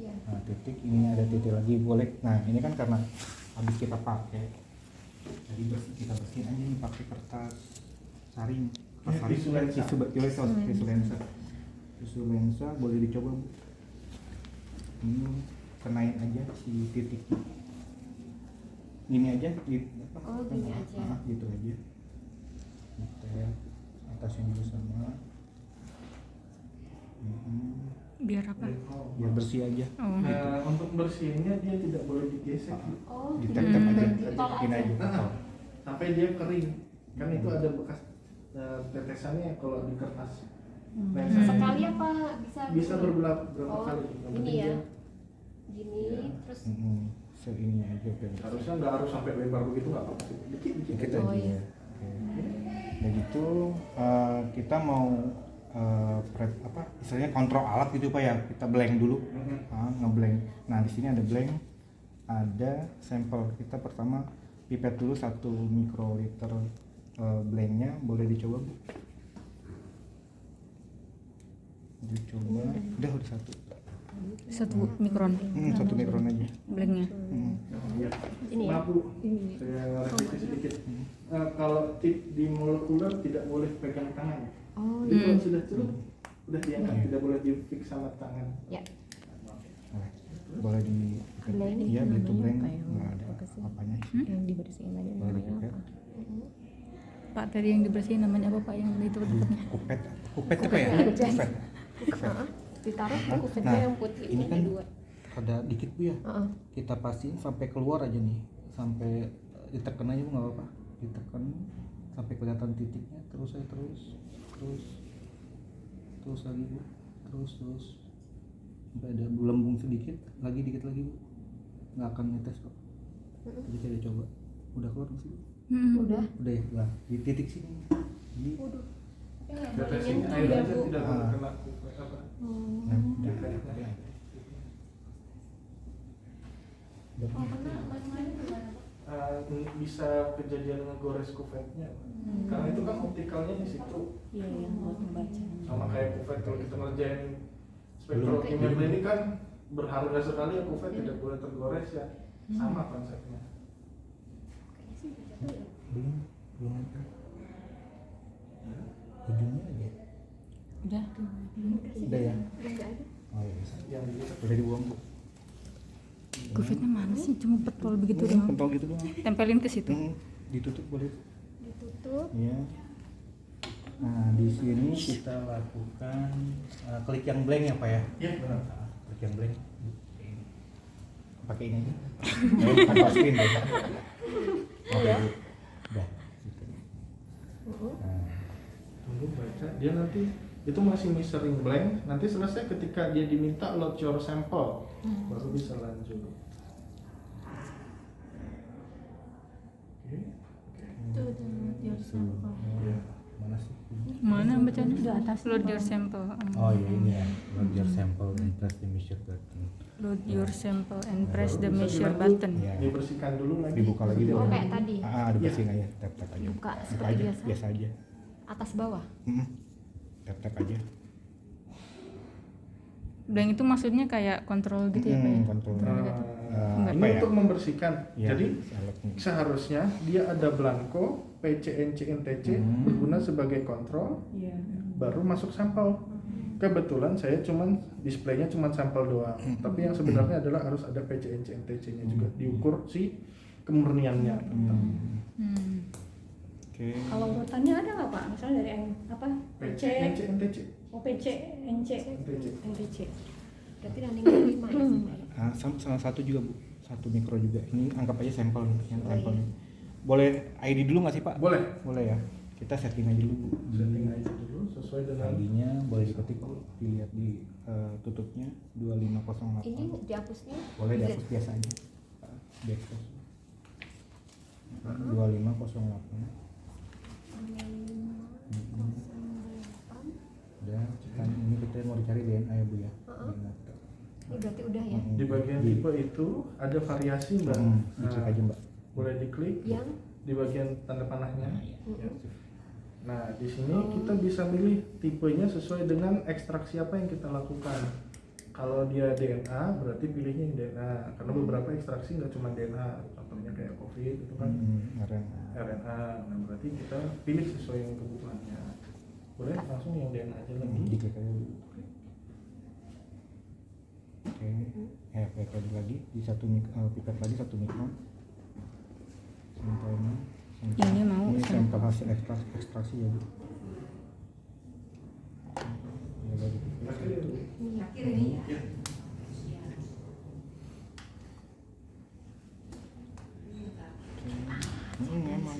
Nah, titik ini ada titik lagi boleh. Nah ini kan karena habis kita pakai, jadi kita bersihin aja nih pakai kertas saring. Kertas saring tisu lensa boleh dicoba Bu. Ini kenain aja si titiknya. Gini aja, gitu. Gini aja. Gitu aja. Detail atasnya juga sama. Biar apa? Biar bersih aja. Nah, untuk bersihinnya dia tidak boleh digesek. Ditep-tep aja, gini aja. Sampai dia kering. Kan itu ada bekas tetesannya kalau di kertas. Sekali apa bisa berberapa kali. Ini ya. Gini terus Ini aja harusnya nggak harus sampai lebar begitu, nggak apa-apa, dikit aja. ya. Nah gitu kita mau istilahnya kontrol alat gitu Pak ya, kita blank dulu, ngeblank. Nah di sini ada blank, ada sampel. Kita pertama pipet dulu 1 mikroliter blanknya, boleh dicoba Bu. Dicoba, udah 1 mikron. 1 mikron aja Blanknya. Ini ya. Maaf Bu, saya revisi sedikit. Kalau di molekuler tidak boleh pegang tangan. Jadi kalau sudah celup, udah diangkat, tidak boleh di fix sama tangan. Ya. Boleh di iya begitu blank, nggak ada apanya. Yang dibersihin tadi namanya apa? Pak, tadi yang dibersihin namanya apa Pak, yang itu tutupnya? Kupet apa ya? Kupet. Ditaruh di kupetnya Nah, yang putih ini kan ada 2. ada dikit Bu ya. Kita pastiin sampai keluar aja nih, sampai ditekan aja Bu, nggak apa-apa. Ditekan sampai kelihatan titiknya, terus lagi Bu, terus sampai ada belembung sedikit lagi, dikit lagi Bu, nggak akan netes kok. Jadi saya coba, udah keluar nggak sih Bu? Udah ya, nah di titik sini. Jadi, Tetesinnya air aja tidak kena apa. nah, udah. Bisa kejadian ngegores kuvetnya, karena itu kan optikalnya di situ. Iya, yang buat membaca. Sama kayak kuvet, kalau kita ngerjain spektrokimia ini kan berharga sekali ya, kuvet tidak boleh tergores ya, sama konsepnya. belum ada. Ujungnya aja. Udah. Udah ya. enggak ada. Oh iya bisa. Yang di Udah dibuang Bu. Covidnya mana sih? Cuma pentol begitu doang. Pentol gitu doang. Tempelin ke situ. Ditutup boleh. Ditutup. Iya. Nah di sini kita lakukan klik yang blank ya Pak ya. Iya benar. Klik yang blank. Pakai ini aja. Tanpa screen deh. Oke. Udah. Gitu. Nah. Tunggu baca, dia nanti itu masih measuring blank, nanti selesai ketika dia diminta load your sample, baru bisa lanjut. Oke. Itu udah your sample. Ya. Mana sih? Mana bacanya? Di atas. Load your sample. Oh iya ini ya. Load your sample and press the measure button. Load your sample and press the Bisa measure dibantu, button. Iya. dibersihkan dulu lagi. Dibuka lagi deh. Kayak tadi. Dibersihin aja, tap aja. Buka Buka seperti aja, biasa. biasa aja. Atas bawah. Tap aja. Blank itu maksudnya kayak kontrol gitu ya Pak ya? Kontrol. Enggak. Ini untuk membersihkan. Ya, Jadi alatnya. seharusnya dia ada blanko, PC, NC, berguna sebagai kontrol, Iya. baru masuk sampel. Kebetulan saya displaynya cuman sampel doang, tapi yang sebenarnya adalah harus ada PC, NC, nya juga diukur si kemurniannya. Oke. Kalau urutannya ada nggak Pak? Misalnya dari apa? PC, PC, NC. PC, NC. NTC. Berarti running 5 ya. Nah, salah satu juga Bu, 1 mikro juga. Ini anggap aja sampel nih, yang sampel nih. Boleh ID dulu nggak sih Pak? Boleh. Boleh ya. Kita setting aja dulu Bu. Setting aja dulu sesuai dengan ID-nya boleh diketik Bu, dilihat di tutupnya 2508. Ini dihapusnya. Boleh dihapus biasa aja. Backslash. 2508. Udah, kan ini kita mau dicari DNA ya Bu ya. DNA. Ini berarti udah ya. di bagian tipe itu ada variasi Mbak. Diklik aja Mbak. Boleh diklik Yang di bagian tanda panahnya. Ya. Nah, di sini kita bisa milih tipenya sesuai dengan ekstraksi apa yang kita lakukan. Kalau dia DNA berarti pilihnya yang DNA, karena beberapa ekstraksi nggak cuma DNA, contohnya kayak COVID itu kan RNA. RNA. Nah berarti kita pilih sesuai yang kebutuhannya. Boleh langsung yang DNA aja lagi. Diklik aja dulu. Oke, kayak tadi lagi di pipet lagi 1 mikron. Sampelnya. Ini mau ini sampel. sampel hasil ekstraksi ya Bu. Ini lagi pipet. Ya. Memang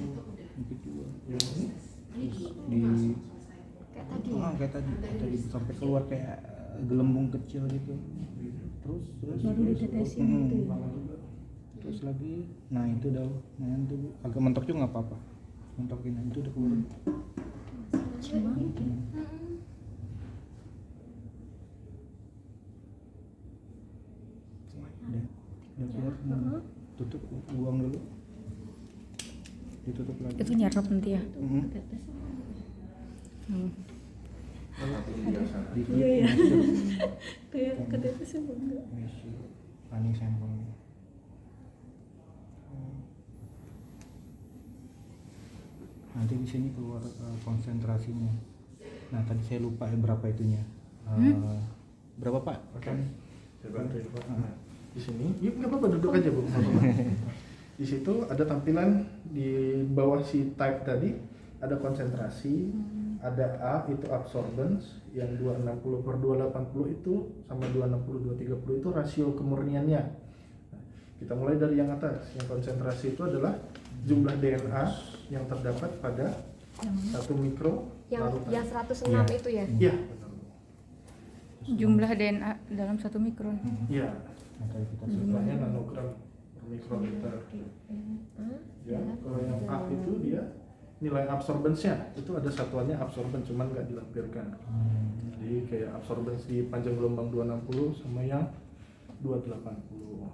mungkin juga Yang ini di Kayak tadi ya. kayak tadi sampai keluar kayak gelembung kecil gitu. Terus Baru ditetesin gitu ya. terus lagi, nah itu dah, nah itu Bu. Agak mentok juga nggak apa-apa, mentokin itu udah keluar. Udah keluar semua. Tutup, buang dulu, ditutup lagi. Itu nyerap nanti ya. Tetes. Iya iya. Kayak ketetes apa enggak? Running sampelnya. Nanti di sini keluar konsentrasinya. Nah tadi saya lupa ya berapa itunya. Berapa Pak? Oke. Saya bantu ya Pak. Nah, di sini, yuk nggak apa-apa duduk aja Bu. Nggak apa-apa. Di situ ada tampilan di bawah si type tadi, ada konsentrasi, ada A itu absorbance, yang 260/280 itu sama 260/230 itu rasio kemurniannya. Nah, kita mulai dari yang atas, yang konsentrasi itu adalah jumlah DNA yang terdapat pada 1 mikro Yang larutan. 106 Iya. itu ya. Iya, benar. Jumlah DNA dalam 1 mikron. Iya, Nah tadi kita jumlahnya nanogram per mikroliter. Ya, kalau yang A itu dia nilai absorbance-nya itu ada satuannya absorben, cuman nggak dilampirkan. Jadi kayak absorbance di panjang gelombang 260 sama yang 280.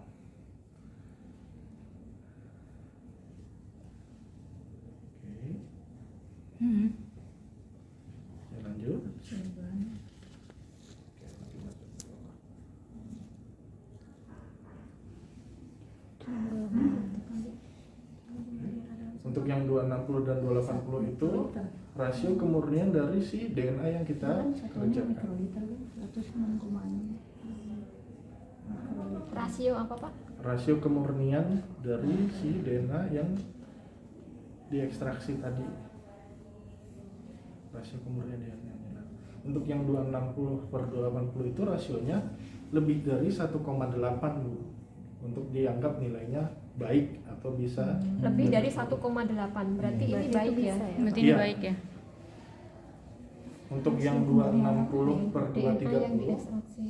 Oke, ya lanjut. Oke, nanti masuk ke bawah. Untuk yang 260 dan 280 itu rasio kemurnian dari si DNA yang kita kerjakan. Mikroliter 106,6. Rasio apa Pak? Rasio kemurnian dari si DNA yang diekstraksi tadi. Rasio kemurnian DNA. Untuk yang 260/280 itu rasionya lebih dari 1,8 Bu. Untuk dianggap nilainya baik atau bisa Lebih dari 1,8. Berarti ini Berarti baik itu ya. bisa ya? Berarti ini Iya. baik ya. untuk yang DNA 260/230 yang diekstraksi.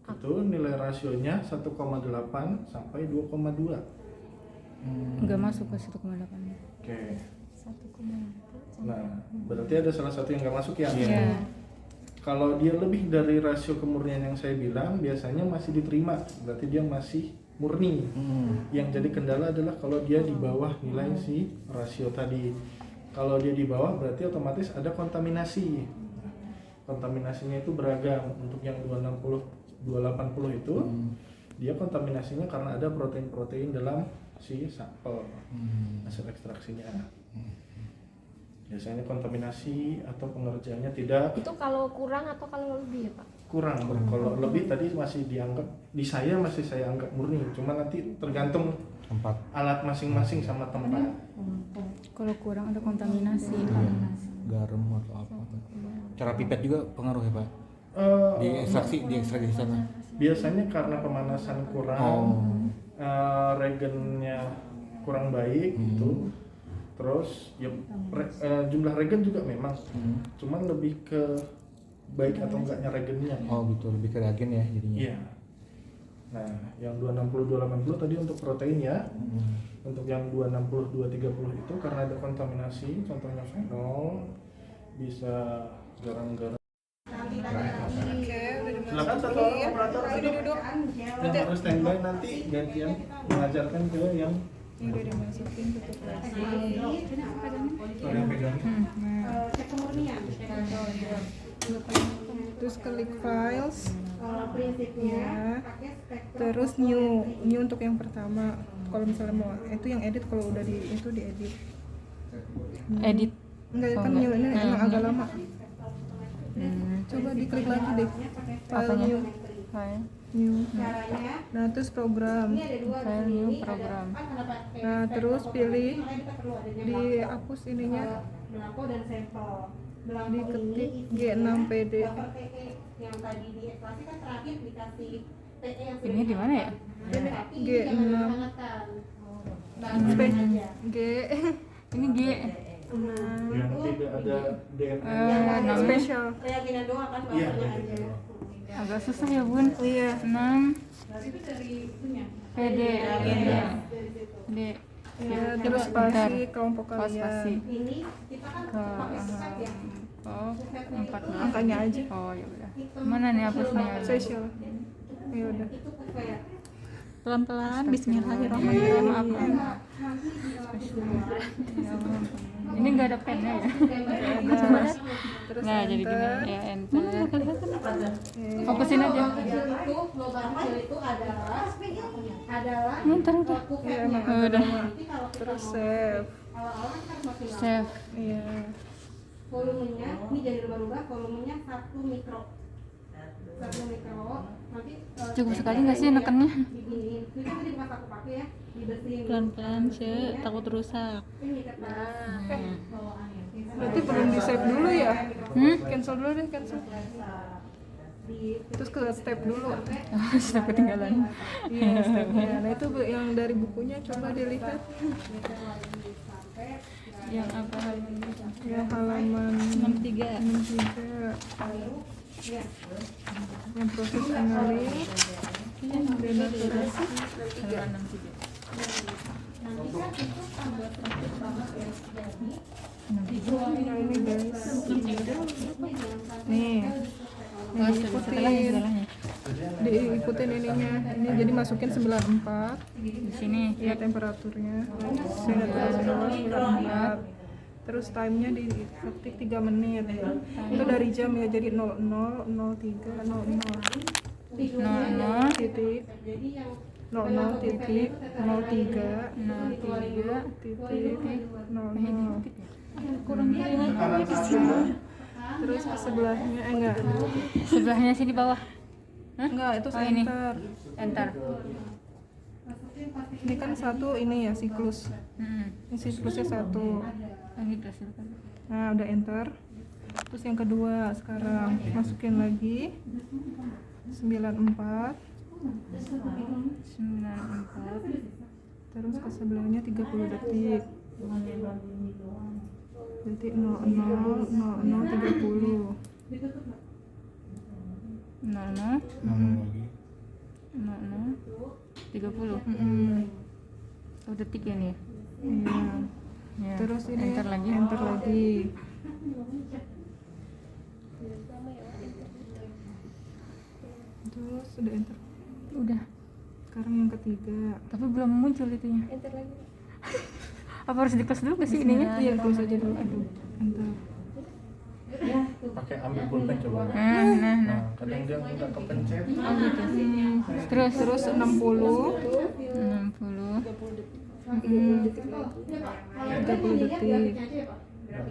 itu nilai rasionya 1,8 sampai 2,2. Enggak masuk ke 1,8. Oke. 1,8. Nah, berarti ada salah satu yang nggak masuk ya? Iya. Kalau dia lebih dari rasio kemurnian yang saya bilang, biasanya masih diterima. Berarti dia masih murni. Yang jadi kendala adalah kalau dia di bawah nilai si rasio tadi. Kalau dia di bawah berarti otomatis ada kontaminasi. Kontaminasinya itu beragam. Untuk yang 260/280 itu dia kontaminasinya karena ada protein-protein dalam si sampel hasil ekstraksinya. Biasanya kontaminasi atau pengerjaannya tidak Itu kalau kurang atau kalau lebih ya Pak? kurang. Kalau lebih tadi masih dianggap, di saya masih saya anggap murni. Cuma nanti tergantung tempat. alat masing-masing sama tempat. Kalau kurang ada kontaminasi. Garam atau apa. Cara pipet juga pengaruh ya Pak? Eh, Di ekstraksi di sana. biasanya karena pemanasan kurang, regennya kurang baik gitu. Terus ya jumlah regen juga memang, cuman lebih ke baik atau enggaknya regennya. Oh gitu, lebih ke reagen ya jadinya. Iya. Nah, yang 260/280 tadi untuk protein ya. Untuk yang 260/230 itu karena ada kontaminasi, contohnya fenol, bisa garam-garam. Silakan satu orang operator duduk. Yang harus standby nanti gantian mengajarkan ke yang Udah dimasukin ke plastik. yang pegang. Terus klik files, Kalau prinsipnya Ya. pakai spektrum Terus new untuk yang pertama. Kalau misalnya mau itu yang edit, kalau udah itu diedit. Edit. Enggak, Oh, kan enggak. new ini emang agak lama. Hmm. Coba diklik lagi deh. File Apanya? new. File. New. caranya. Nah, terus program. Ini ada dua di File sini. new Ini program. ada kan kenapa pakai Nah, spektrum terus pilih makanya kita perlu adanya dihapus ininya. belangko dan sampel. Belangko Diketik ini isinya G6PD. buffer TE yang tadi di ekstrasi kan terakhir dikasih TE yang sudah Ini di mana ya? Ini tapi G6. jangan dihangatkan. Spek aja. G Ini G. Yang tidak ada DNA. Enam. spesial. Keyakinan doang kan Iya, buffernya iya, aja. iya. Agak susah ya bun. Iya. 6 Itu dari itunya. PD. Dari situ. D. Ya, terus spasi kelompok Oh, kalian. spasi. Ini kita kan Ke pakai spek ya. oh 14. Angkanya aja. Oh ya udah. Mana nih hapusnya? Spesial. Ya udah. Itu kayak Pelan-pelan. Bismillahirrahmanirrahim. Maaf. Maaf. Ini nggak ada pennya ya? Terus Nah jadi gini enter. ya enter. Oke. Fokusin aja. itu lubang kecil itu adalah Ntar udah. Iya, emang Oh, agak udah. lama. nanti kalau kita Terus mau save. awal-awal kita harus masukin Save. Iya. volumenya ini jadi rubah-rubah volumenya 1 mikro 1 mikro nanti Cukup sekali nggak sih nekennya? diginiin ini kan tadi pas aku pakai ya dibersihin Pelan-pelan sih, takut rusak. ini kan bawaannya Berarti belum di save dulu ya? Hmm? Cancel dulu deh, cancel. di Terus ke step dulu. Sudah ketinggalan. Iya, stepnya. Nah, itu yang dari bukunya coba dilihat. Yang apa? Yang halaman 63. 63. Yang proses analis. Denaturasi. Halaman 63. Nah, ini guys. Nih. Oh, setelahnya setelahnya. Diikutin ininya. Ini jadi masukin 94. Di sini. Ya, temperaturnya. Temperatur 94. Terus time-nya diketik 3 menit. Itu dari jam ya, jadi 00, 03, 00. 00 Titik 00 titik 03 titik 00. kurang Terus ke sebelahnya enggak. sebelahnya sih di bawah. Hah? Enggak, itu Oh, ini. enter. Enter. Ini kan satu ini ya siklus. Ini siklusnya satu. Lagi kelas dulu kan. Nah, udah enter. Terus yang kedua sekarang masukin lagi 94. 94. Terus ke sebelahnya 30 detik. Berarti 00 00 30. 00 lagi 00 30. Mm-mm. Oh, detik ya nih. Iya. Ya. Terus ini enter lagi. Enter lagi. Terus udah enter. Udah. Sekarang yang ketiga. Tapi belum muncul itunya. enter lagi Apa harus di kelas dulu ke sih ininya? Iya, close aja dulu. Aduh, enter. Pakai ambil pulpen coba. Nah. Nah, kadang dia nggak kepencet. Oh gitu. Terus Terus 60. 60. 30 detik.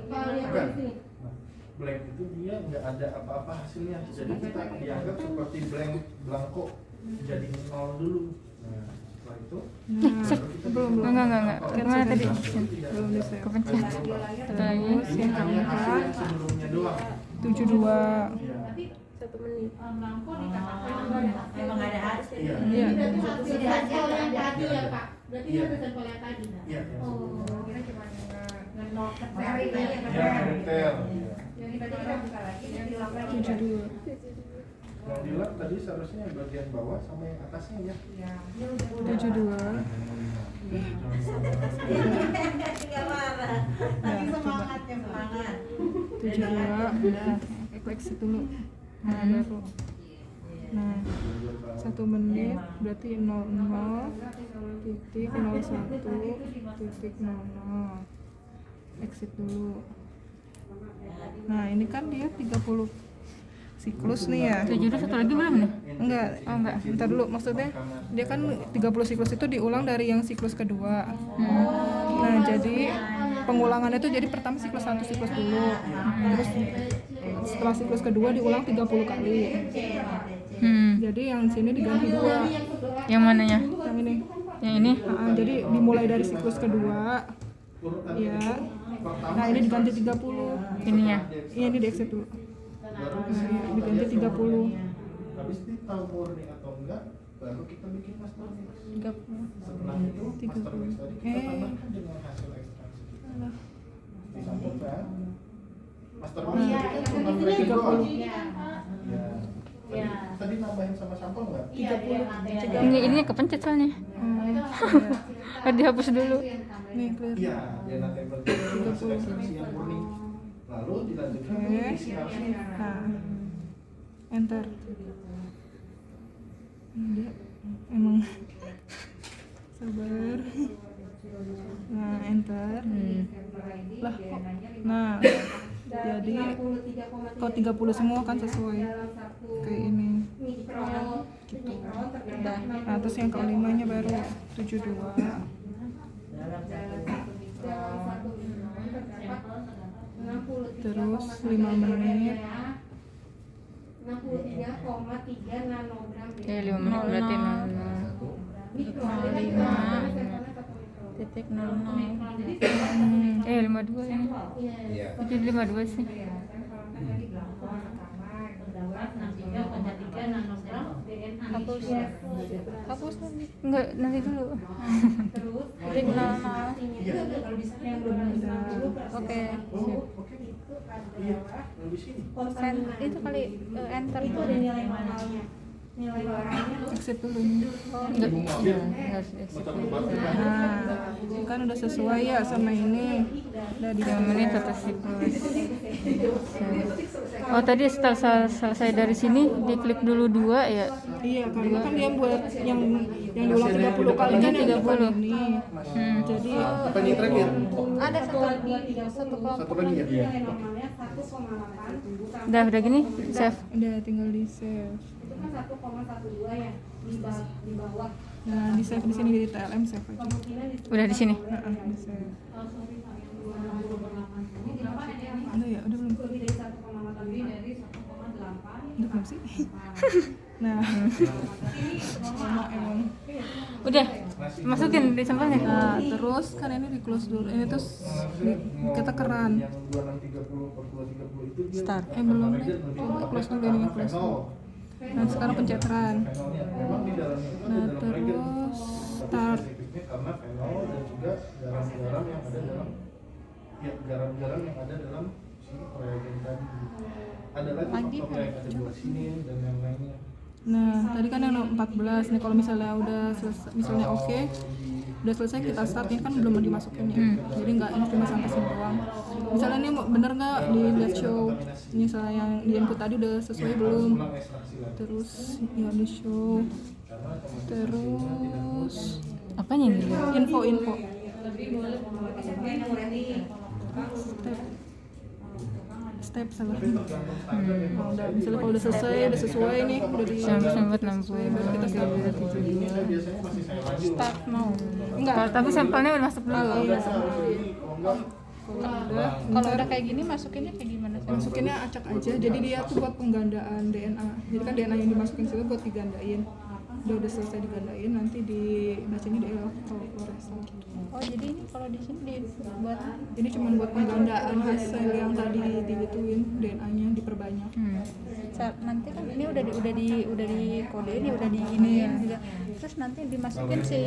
Enggak. Blank itu dia nggak ada apa-apa hasilnya. Jadi kita dianggap seperti blanko jadi 0 dulu. Nah, setelah itu Belum. Enggak. Mana tadi? Belum di save. Kepencet. Satu lagi. Terus yang hanya hasil keempat yang sebelumnya doang. 72. Iya. 1 menit Memang ada harus Iya. Iya. berarti sampel yang tadi ya Pak berarti Iya. itu sampel yang tadi Iya. oh kira cuma nol Ya, detail. jadi tadi kita buka lagi yang di lab 72. Yang di lab tadi seharusnya bagian bawah sama yang atasnya ya. 72. Enggak marah. Tapi semangatnya semangat. 72. Aku exit dulu. Nah, baru. Nah, 1 menit berarti 00 titik 01 titik 00. Exit dulu. Nah, ini kan dia 30 siklus nih ya. 7 udah satu lagi belum nih? Enggak, Oh enggak. bentar dulu, maksudnya dia kan 30 siklus itu diulang dari yang siklus kedua. Nah jadi pengulangannya tuh jadi pertama siklus 1 siklus dulu, terus setelah siklus kedua diulang 30 kali. Jadi yang sini diganti 2, Yang mananya? yang ini. Yang ini? Jadi dimulai dari siklus kedua, ya. Nah ini diganti 30. Ininya. Iya ini di exit dulu. Nah, ini diganti 30. Habis itu tahu murni atau enggak, baru kita bikin master mix. 30. Setelah itu master mix tadi kita tambahkan dengan hasil ekstraksi kita. Disambungkan. Master mix itu cuma breaking doang. Ya. Tadi nambahin sama sampel enggak? Ini kepencet soalnya. Harus dihapus dulu. Nih clear. Iya, dia nanti berarti hasil ekstraksi yang murni. Lalu dilanjutkan Oke. dengan isi arsip. Nah, enter. Dia emang sabar. Nah, enter. Lah kok. Nah, jadi kok 30 semua kan sesuai kayak ini. Gitu. Nah, terus yang kelimanya baru 72. Terus 5 menit. 63,3 nanogram. Ya 5 menit berarti 0,5 52 ini. Itu 52 sih. Hapus lagi. Enggak, nanti dulu. Titik 00. Oke. Iya, yang di sini. Itu kali enter Itu ada nilai mahalnya. Nilai barangnya Exit dulu ini. enggak. Iya, harus exit. Nah, kan udah sesuai ya sama ini. Udah di 5 menit atau siklus. Oh tadi setelah selesai dari sini diklik dulu 2 ya. Iya, karena kan dia buat yang diulang 30 kali kan yang 30. ini. Jadi Apa ini terakhir? Ada Satu lagi ya? Iya. normalnya 1,8 Udah gini save. udah tinggal di save. itu kan 1,12 ya di bawah. Nah, di save di sini di TLM save aja. Kemungkinan di Udah di sini. Di save. Udah ya, udah belum? lebih dari 1,8 dari 1,8. Udah belum sih? Nah, lama emang. Udah masukin di sampelnya. Nah, terus kan ini di close dulu. Ini terus kita keran. Yang 2630 per 230 itu dia Start. Belum nih. Coba close dulu ini, close dulu. Nah, sekarang pencetan. Fenolnya memang di dalamnya itu Nah, ada dalam reagen. terus Tapi start. spesifiknya karena fenol dan juga garam-garam yang ada dalam garam-garam yang ada dalam si reagen tadi. Ada lagi faktor lain, ada glucinin dan yang lainnya. Nah, tadi kan yang 14 nih, kalau misalnya udah selesai, misalnya oke, udah selesai kita start, ini kan belum dimasukin ya, jadi nggak, ini cuma sampai sini doang. Misalnya ini bener nggak di lihat show, misalnya yang di input tadi udah sesuai belum, Ulang ekstraksi lagi. terus ya di show, Karena otomatis terus Apanya yang dilihat? info step salah. Nah, udah misalnya kalau udah selesai, udah sesuai nih, udah di Sampai 60. baru kita start. ini saya biasanya masih saya lanjut. Start mau. Enggak. Tapi sampelnya udah masuk dulu. Kalau enggak Kalau udah kayak gini masukinnya kayak gimana sih? Masukinnya acak aja, jadi dia tuh buat penggandaan DNA. Jadi kan DNA yang dimasukin situ buat digandain. Udah selesai digandain, nanti dibacanya di fluorescence. Oh jadi ini kalau di sini dibuat. Ini cuma buat penggandaan hasil yang tadi digituin, DNA-nya diperbanyak. Nanti kan ini udah di kodein ya udah di ini juga. Terus nanti dimasukin si